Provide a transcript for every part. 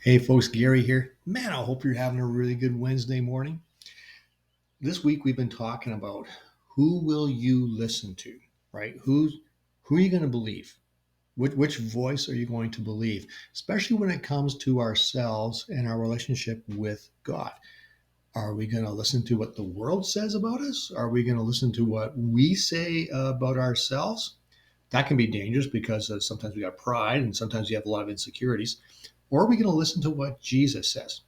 Hey folks, Gary here. Man, I hope you're having a really good Wednesday morning. This week we've been talking about who will you listen to, right? Who are you going to believe? Which voice are you going to believe? Especially when it comes to ourselves and our relationship with God. Are we going to listen to what the world says about us? Are we going to listen to what we say about ourselves? That can be dangerous because sometimes we got pride and sometimes you have a lot of insecurities. Or are we going to listen to what Jesus says?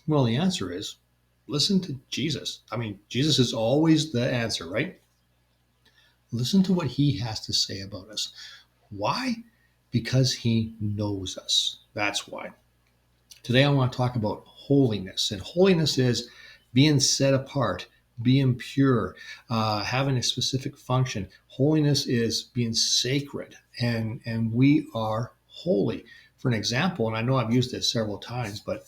Well, the answer is listen to Jesus. I mean, Jesus is always the answer, right? Listen to what he has to say about us. Why? Because he knows us. That's why. Today, I want to talk about holiness. And holiness is being set apart, being pure, having a specific function. Holiness is being sacred, and we are holy. For an example, and I know I've used this several times, but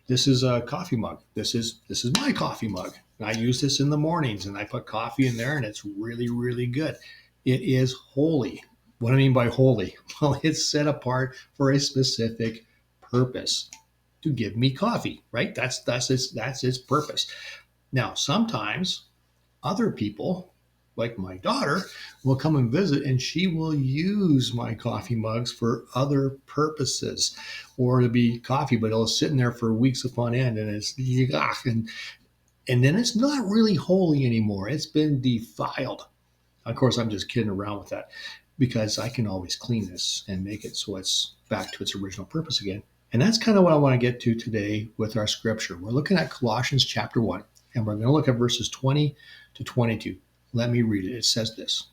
this is a coffee mug. This is my coffee mug. And I use this in the mornings, and I put coffee in there, and it's really, really good. It is holy. What do I mean by holy? Well, it's set apart for a specific purpose to give me coffee, right? That's its purpose. Now, sometimes other people, like my daughter, will come and visit and she will use my coffee mugs for other purposes or to be coffee, but it'll sit in there for weeks upon end and it's and then it's not really holy anymore. It's been defiled. Of course, I'm just kidding around with that because I can always clean this and make it so it's back to its original purpose again. And that's kind of what I want to get to today with our scripture. We're looking at Colossians chapter 1, and we're going to look at verses 20 to 22. Let me read it. It says this.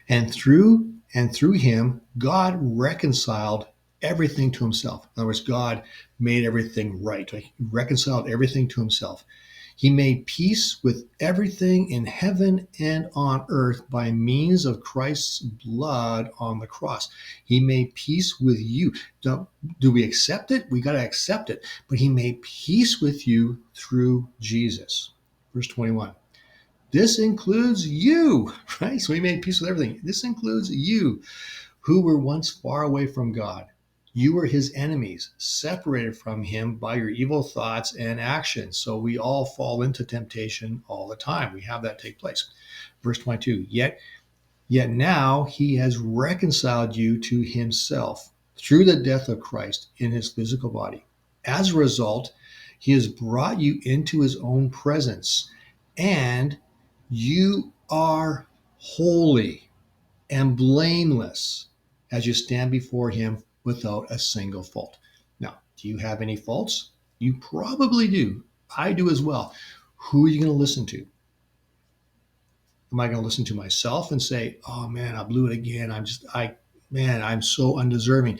And through him, God reconciled everything to himself. In other words, God made everything right. He reconciled everything to himself. He made peace with everything in heaven and on earth by means of Christ's blood on the cross. He made peace with you. Do we accept it? We got to accept it. But he made peace with you through Jesus. Verse 21. This includes you, right? So he made peace with everything. This includes you who were once far away from God. You were his enemies, separated from him by your evil thoughts and actions. So we all fall into temptation all the time. We have that take place. Verse 22, yet now he has reconciled you to himself through the death of Christ in his physical body. As a result, he has brought you into his own presence, and you are holy and blameless as you stand before him without a single fault. Now, do you have any faults? You probably do. I do as well. Who are you going to listen to? Am I going to listen to myself and say, "Oh man, I blew it again. I'm so undeserving."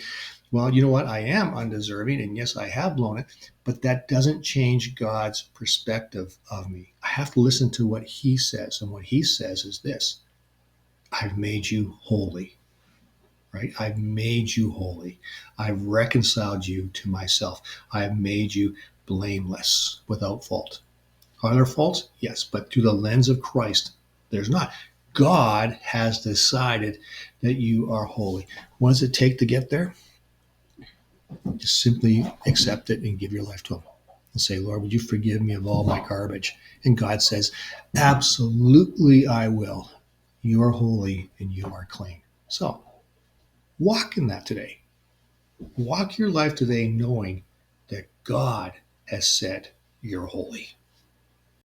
Well, you know what? I am undeserving, and yes, I have blown it, but that doesn't change God's perspective of me. I have to listen to what he says, and what he says is this: I've made you holy. Right? I've made you holy. I've reconciled you to myself. I have made you blameless, without fault. Are there faults? Yes, but through the lens of Christ, there's not. God has decided that you are holy. What does it take to get there? Just simply accept it and give your life to him. And say, Lord, would you forgive me of all my garbage? And God says, absolutely I will. You are holy and you are clean. So walk in that today. Walk your life today knowing that God has said you're holy.